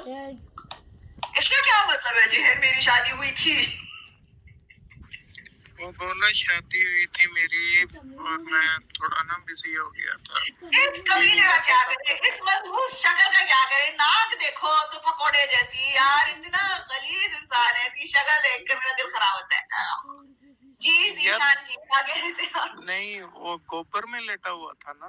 इसका क्या मतलब है जी? मेरी शादी हुई थी, वो बोला शादी हुई थी मेरी और मैं थोड़ा ना बिजी हो गया था। इस कमीने का क्या करे, इस मनहूस शक्ल का क्या करे? नाक देखो तो पकोड़े जैसी, यार इतना गलीज इंसान है, ऐसी शक्ल देखकर मेरा दिल खराब होता है। जी जीशान जी क्या कह रहे थे आप? नहीं, वो गोबर में लेटा हुआ था ना।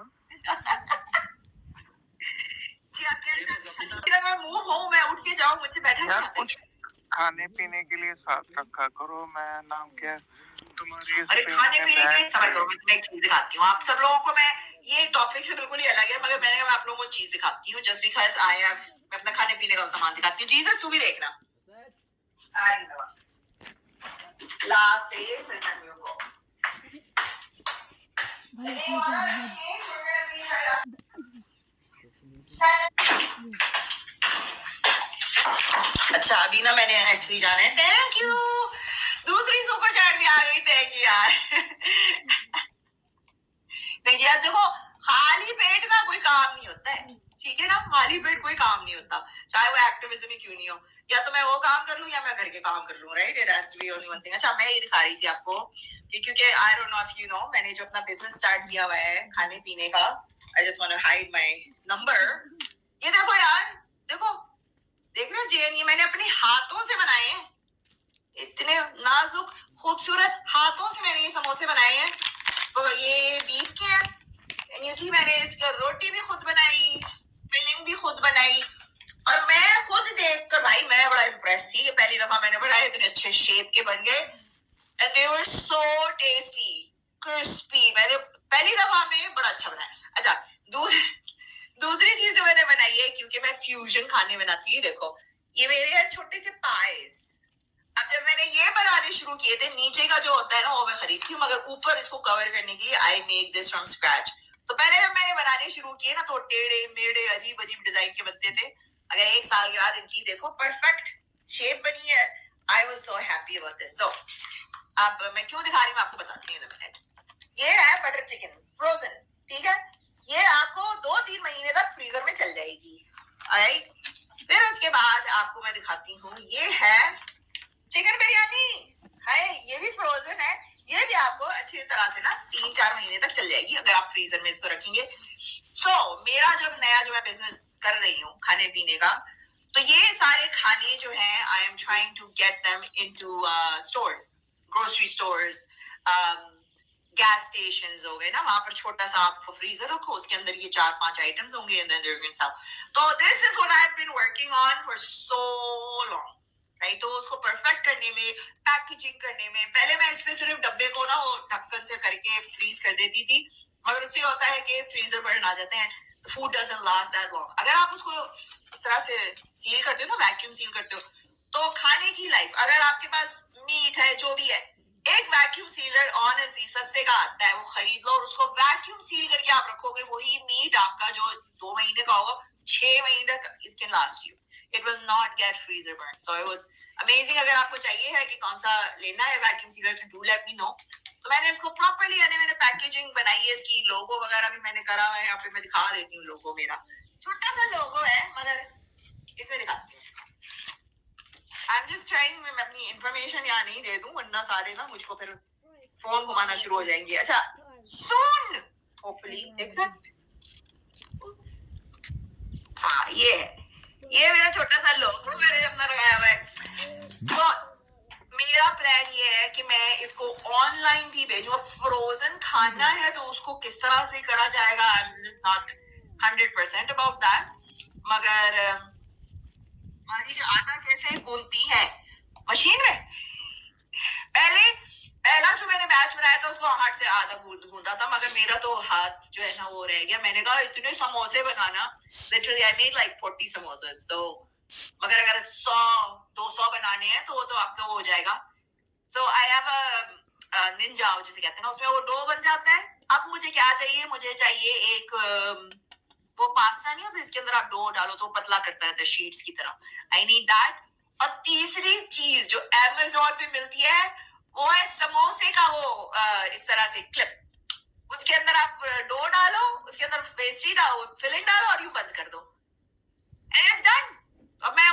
जी आप कह मैं मूव हूँ, मैं उठ के जाऊँ, मुझसे बैठा नहीं आता। कुछ खाने पीने के लिए साथ रखा करो। मैं नाम क्या तुम्हारी? अरे खाने पीने के लिए सबर करो, मैं तुम्हें एक चीज दिखाती हूँ। आप सब लोगों को मैं, ये टॉपिक से बिल्कुल ही अलग है, मगर मैंने आप लोगों को चीज दिखाती हूँ जस्ट बिकॉज आई हैव, मैं अपना खाने पीने का सामान दिखाती हूँ। जीसस तू भी देखना। लास्ट से फिर को अच्छा अभी ना मैंने एक्चुअली जाना है। थैंक यू, दूसरी सुपर चैट भी आ गई। थैंक यू यार। नहीं यार देखो, खाली पेट ना कोई काम नहीं होता है, ठीक है ना? खाली पेट कोई काम नहीं होता, चाहे वो एक्टिविज्म ही क्यों नहीं हो। या तो मैं वो काम कर लूं या मैं घर के काम कर लूं, right? It has to be only one thing. अच्छा मैं ये दिखा रही थी आपको कि क्योंकि I don't know if you know, मैंने जो अपना बिजनेस स्टार्ट किया हुआ है खाने पीने का, I just want to hide my number. ये देखो यार, देखो देख रहे हो जेन, ये मैंने अपने हाथों से बनाए हैं, इतने नाजुक खूबसूरत हाथों से मैंने ये समोसे बनाए हैं। तो ये बीफ के हैं, इसी मैंने इसका रोटी भी खुद बनाई, फिलिंग भी खुद बनाई, और मैं खुद देखकर भाई मैं बड़ा इम्प्रेस थी कि पहली दफा मैंने बनाए, इतने अच्छे शेप के बन गए and they were so tasty crispy. मैंने पहली दफा में बड़ा अच्छा बनाया। अच्छा दूसरी चीज जो मैंने बनाई है, क्योंकि मैं फ्यूजन खाने बनाती हूँ, देखो ये मेरे हैं छोटे से पाइस। अब जब मैंने ये बनाने शुरू किए थे, नीचे का जो होता है ना वो मैं खरीदती हूँ, मगर ऊपर इसको कवर करने के लिए I make this from scratch. तो पहले जब मैंने बनाने शुरू किए ना, तो टेढ़े मेढ़े अजीब अजीब डिजाइन के बनते थे। अगर एक साल के बाद इनकी देखो परफेक्ट शेप बनी है, I was so happy about this. So अब मैं क्यों दिखा रही हूँ आपको बताती हूँ इन मिनट। ये है बटर चिकन फ्रोजन, ठीक है? ये आपको 2-3 महीने तक फ्रीजर में चल जाएगी, ऑलराइट? फिर उसके बाद आपको मैं दिखाती हूँ, ये है चिकन बिरयानी है, ये भी फ्रोजन है। ये भी आपको अच्छी तरह से ना 3-4 महीने तक चल जाएगी अगर आप फ्रीजर में इसको रखेंगे। मेरा जब नया जो मैं बिजनेस कर रही हूँ खाने पीने का, तो ये सारे खाने जो हैं I am trying to get them into stores, grocery stores, gas stations हो गए ना, वहां पर छोटा सा आप फ्रीजर रखो, उसके अंदर ये 4-5 आइटम्स होंगे and then there you can sell. तो this is what I have been working on for so long, right? तो उसको परफेक्ट करने में, पैकेजिंग करने में, पहले मैं इसमें सिर्फ डब्बे को ना वो ढक्कन से करके फ्रीज कर देती थी, मगर उससे होता है कि फ्रीजर बर्न आ जाते हैं, food doesn't last that long. अगर आप उसको इस तरह से सील करते हो ना, वैक्यूम सील करते हो, तो खाने की लाइफ, अगर आपके पास मीट है जो भी है, एक वैक्यूम सीलर ऑनेस्टली सस्ते का आता है, वो खरीद लो और उसको वैक्यूम सील करके आप रखोगे, वही मीट आपका जो 2 महीने का होगा, 6 महीने तक it can last you, it will not gate freezer burn. So it was amazing. अगर आपको चाहिए है कि कौन सा लेना है वैक्यूम सीलर, तो डू लेट मी नो। तो मैंने इसको प्रॉपर्ली, मैंने पैकेजिंग बनाई है, इसकी लोगो वगैरह भी मैंने करा हुआ है, यहाँ पे मैं दिखा देती हूँ। लोगो मेरा छोटा सा लोगो है, मगर इसमें दिखाती हूँ। आई एम जस्ट ट्राइंग, मैं अपनी इंफॉर्मेशन यहाँ नहीं दे दूं, वरना सारे ना मुझको फिर फोन घुमाना शुरू हो जाएंगे। अच्छा सून होपफुली देख रहे, हाँ ये है, ये मेरा छोटा सा लोगो मैंने अपना लगाया हुआ है। तो मेरा प्लान ये है कि मैं इसको ऑनलाइन भी भेजूं। फ्रोजन खाना है तो उसको किस तरह से करा जाएगा, I am just not 100% about that, मगर हमारी जो आटा कैसे गूंथती है मशीन में, पहला जो मैंने बैच बनाया था उसको हाथ से आधा गूंदा था, मगर मेरा तो हाथ जो है ना वो रह गया। मैंने कहा इतने समोसे बनाना, लिटरली आई मेड लाइक 40 समोसे। सो मगर अगर 100-200 बनाने हैं तो वो तो आपका वो हो जाएगा। सो आई हैव अ निंजा जिसे कहते हैं ना, उसमें वो डो बन जाता है। अब मुझे क्या चाहिए, मुझे चाहिए एक वो पास्ता नहीं होता इसके अंदर आप डो डालो तो पतला करता रहता है शीट्स की तरह, आई नीड दैट। और तीसरी चीज जो अमेज़न पे मिलती है वो है समोसे का वो इस तरह से क्लिप, उसके अंदर आप डो डालो, उसके अंदर पेस्ट्री डालो, फिलिंग डालो और यू बंद कर दो, एंड इट्स डन। अब मैं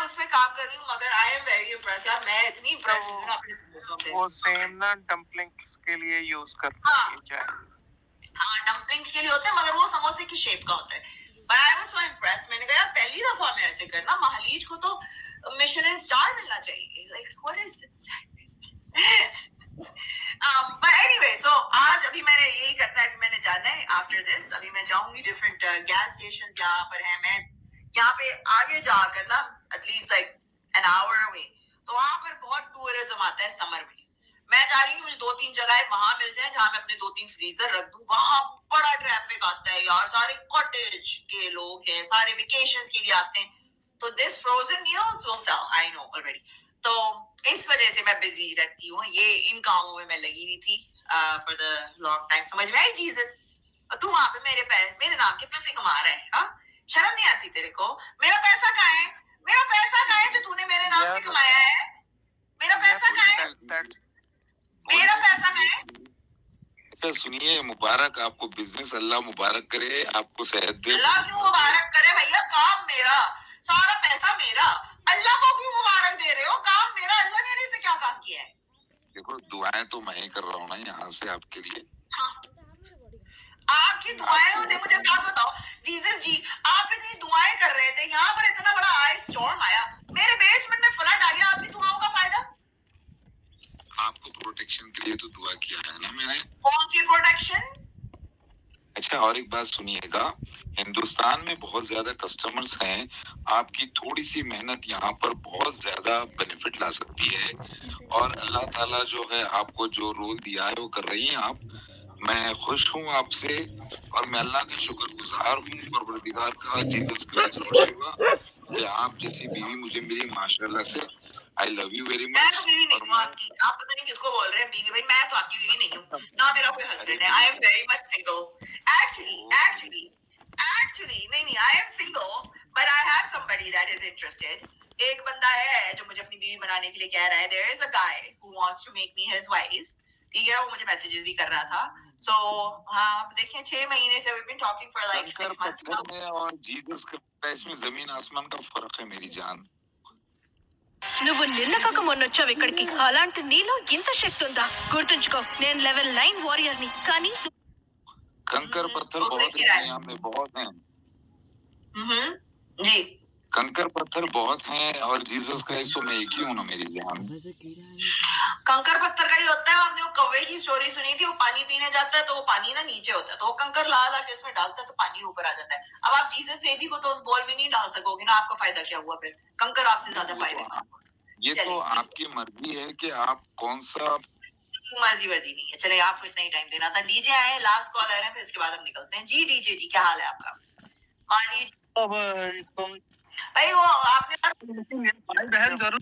से यार मैं इतनी impressed हूँ ना अपने समोसों से। वो सेम ना डम्पलिंग्स के लिए यूज करते हाँ। हैं चाइनीज। हाँ डम्पलिंग्स के लिए होते हैं, मगर वो समोसे की शेप का होता है। But I was so impressed. मैंने कहा यार पहली दफा मैं ऐसे करना, महालीज को तो मिशेलिन स्टार मिलना चाहिए। Like what is this? But anyway, so आज अभी मैंने यही करना है कि मैंने जाना है आफ्टर दिस। अभी मैं जाऊंगी डिफरेंट गैस स्टेशन यहाँ पर है, मैं यहाँ पे आगे जाकर ना at least like an hour away, तो वहां पर बहुत टूरिज्म आता है समर में। मैं जा रही हूँ, मुझे 2-3 जगह वहां मिल जाए जहां मैं अपने 2-3 फ्रीजर रख दूं। वहां बड़ा ट्रैफिक आता है यार, सारे कॉटेज के लोग हैं, सारे वेकेशंस के लिए आते हैं। तो this frozen meals will sell, I know already. तो इस वजह से मैं बिजी रहती हूँ, ये इन कामों में मैं लगी हुई थी फॉर द लॉन्ग टाइम। समझ में आई जीसस? तू वहां पे मेरे नाम के पैसे कमा रहा है, हाँ? शर्म नहीं आती तेरे को? मेरा पैसा कहाँ है? मेरा पैसा कहाँ है जो तूने मेरे नाम से कमाया है? मेरा पैसा कहाँ है? मेरा पैसा कहाँ है? अच्छा सुनिए, मुबारक आपको, बिजनेस अल्लाह मुबारक करे, आपको सेहत दे। अल्लाह क्यों मुबारक करे भैया? काम मेरा, सारा पैसा मेरा। अल्लाह को क्यों मुबारक दे रहे हो? काम मेरा, अल्लाह ने इसमें क्या काम किया है? देखो दुआएं तो मैं ही कर रहा हूँ ना यहाँ से आपके लिए। हाँ। आपकी दुआएं मुझे बात बताओ जीसस जी, आप इतनी दुआएं कर रहे थे, यहाँ पर इतना बड़ा आइस स्टॉर्म आया, मेरे बेसमेंट में फ्लड आ गया, आपकी दुआओं का फायदा? आपको प्रोटेक्शन के लिए तो दुआ किया है ना मैंने। कौन सी प्रोटेक्शन? अच्छा और एक बात सुनिएगा, हिंदुस्तान में बहुत ज्यादा कस्टमर्स हैं, आपकी थोड़ी सी मेहनत यहाँ पर बहुत ज्यादा बेनिफिट ला सकती है। और अल्लाह ताला जो है आपको जो रोल दिया है वो कर रही हैं आप। मैं खुश हूँ आपसे और मैं अल्लाह का शुक्रगुजार हूँ, परवरदिगार का, जीसस क्राइस्ट कि आप जैसी बीवी मुझे मिली माशाल्लाह से। आई लव यू वेरी मैं मच। तो बीवी नहीं हूँ आपकी, आप पता नहीं किसको बोल रहे हैं बीवी। भाई मैं तो आपकी बीवी नहीं हूँ ना, मेरा कोई हस्बैंड है। I am very much single actually नहीं, I am single but I have somebody that is interested. एक बंदा है जो मुझे अपनी बीवी बनाने के लिए कह रहा है। There is a guy who wants to make me his wife, ठीक है? वो मुझे मैसेजेस भी कर रहा था। सो हाँ आप देखें 6 महीने से we been talking for like 6 months और जीसस क्राइस्ट में जमीन आसमान का फर्क है मेरी जान। నువ్వు నిన్న కాక మొన్నొచ్చావు ఇక్కడికి, అలాంటి నీలో ఇంత శక్తి ఉందా? గుర్తుంచుకో, నేను లెవెల్ 9 వారియర్ ని, కానీ कंकर पत्थर बहुत हैं दुनिया में, बहुत हैं। जी कंकर पत्थर बहुत हैं और जीसस क्राइस्ट तो मैं एक ही हूँ ना मेरी जान। कंकर पत्थर का ही होता है। आपने वो कौवे की स्टोरी सुनी थी, वो पानी पीने जाता है तो वो पानी ना नीचे होता है, तो वो कंकर ला ला के इसमें डालता है तो पानी ऊपर आ जाता है। अब आप जीसस वेदी को तो उस बॉल में नहीं डाल सकोगे ना, आपका फायदा क्या हुआ फिर? कंकर आपसे ज्यादा फायदेमंद। ये तो आपकी मर्जी है कि आप कौन सा। मर्जी नहीं है। चले आपको इतना ही टाइम देना था। डीजे आए, लास्ट कॉल आ रहा है, फिर इसके बाद हम निकलते हैं। जी डीजे जी क्या हाल है आपका? मानी भाई वो आपने भाई बहन जरूर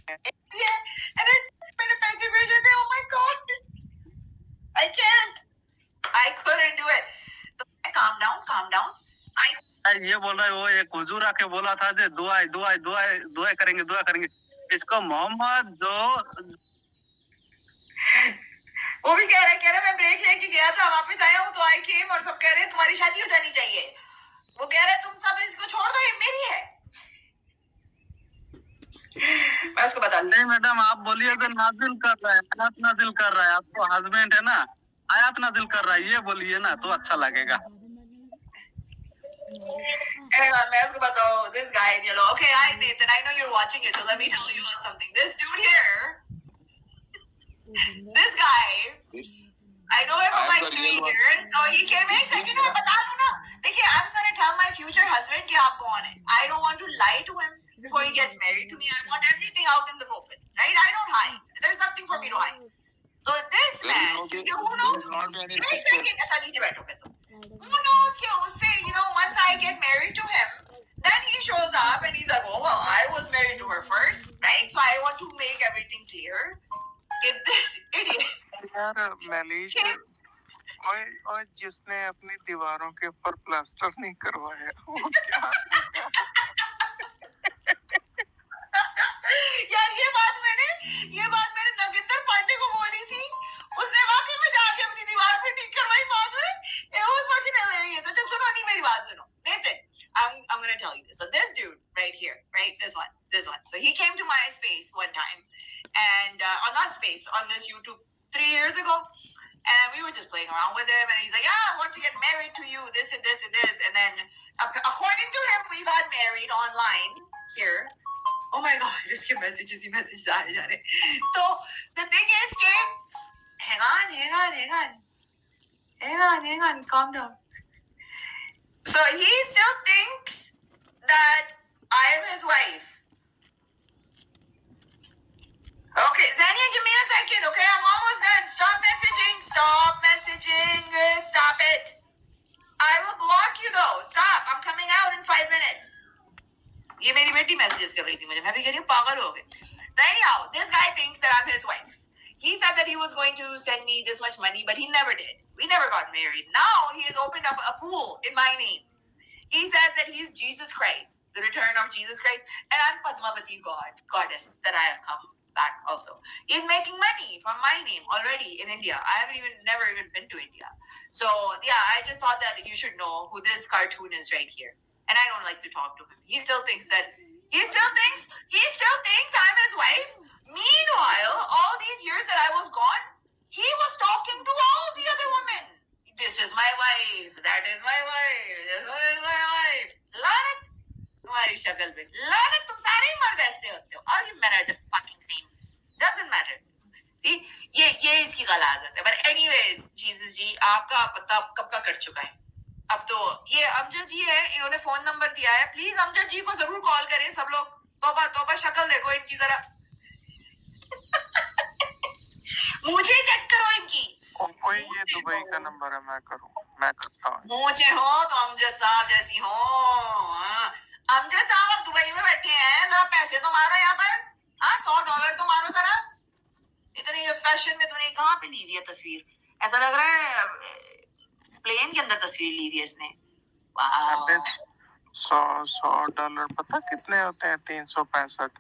मैंने पैसे भेजे थे। Oh my God I can't, I couldn't do it. तो काम डाउन ये बोल रहा है, वो एक हुजूर आके बोला था जे दुआ करेंगे। इसको मोहम्मद जो वो भी कह रहा है मैं ब्रेक लेके गया था, वापस आया हूँ तो आई केम और सब कह रहे हैं तुम्हारी शादी हो जानी चाहिए। वो कह रहे हैं तुम सब इसको छोड़ दो, ये मेरी है। मैं उसको बता नहीं मैडम, आप बोलिए तो नाजिल कर रहा है, आयत नाजिल कर रहा है। आपको हस्बैंड है ना, आयत नाजिल कर रहा है, ये बोलिए ना तो अच्छा लगेगा। मैं उसको बताओ this guy yellow. Okay, hi Nathan, I know you're watching it, so let me tell you something. This dude here, this guy, I know him for like 3 years, so he came in second में बता दो ना। देखिए, I'm gonna tell my future husband कि आप कौन है। I don't want to lie to him before he gets married to me. I want everything out in the open, right? I don't hide. There's nothing for me to hide. So this man, who knows? एक second, अच्छा नीचे बैठो मैं तो। Who knows कि उससे, you know, once I get married to him, then he shows up and he's like, oh well, I was married to her first, right? So I want to make everything clear. Get this idiot. यार मैलिश और जिसने अपनी दीवारों के ऊपर plaster नहीं करवाया वो क्या यार ये बात मैंने नगिंदर पांडे को बोली थी। उसने वाकई में जाके अपनी दीवार पे ठीक करवाई बाद में। It was fucking hilarious. अच्छा सुनो, नहीं मेरी बात सुनो। Nathan, I'm gonna tell you this. So this dude right here, right? This one. So he came to my space one time and on that space on this YouTube 3 years ago, and we were just playing around with him, and he's like, "Yeah, I want to get married to you, this and this and this," and then according to him, we got married online here. Oh my God, इसके messages ही message आ जा रहे. So the thing is, कि hang on, calm down. So he still thinks that I am his wife. Okay, Zania, give me a second, okay? I'm almost done. Stop messaging. Stop it. I will block you though. Stop. I'm coming out in 5 minutes. ये मेरी बेटी messages कर रही थी मुझे. मैं भी कह रही हूँ पागल हो गए. Anyhow, this guy thinks that I'm his wife. He said that he was going to send me this much money, but he never did. We never got married. Now he has opened up a pool in my name. He says that he's Jesus Christ, the return of Jesus Christ, and I'm Padmavati goddess that I have come back also. He's making money from my name already in India. I haven't never even been to India. So yeah, I just thought that you should know who this cartoon is right here. And I don't like to talk to him. He still thinks I'm his wife. Meanwhile, all these years that I was gone, he was talking to all the other women. This is my wife. That is my wife. This one is my wife. लानत तुम्हारी शक्ल पे. लानत तुम सारे ही मर्द ऐसे होते हो. All you men are the fucking same. Doesn't matter. See, ये इसकी गलाजत है. But anyways, Jesus जी, आपका पता कब का कट चुका है. अब तो ये अमजद जी है, इन्होंने फोन नंबर दिया है. प्लीज अमजद जी को जरूर कॉल करें सब लोग. तौबा शक्ल देखो इनकी जरा. मुझे चेक करो इनकी. कोई ये दुबई का नंबर है, मैं करता हूँ. मुझे हो तो अमजद साहब जैसी हो. अमजद साहब अब दुबई में बैठे हैं, जरा पैसे तो मारो यहाँ पर. हाँ, $100 तो मारो जरा. इतनी फैशन में तुमने कहाँ पे ली हुई है तस्वीर? ऐसा लग रहा है प्लेन के अंदर तस्वीर ली हुई है इसने. $100 पता कितने होते हैं? 365.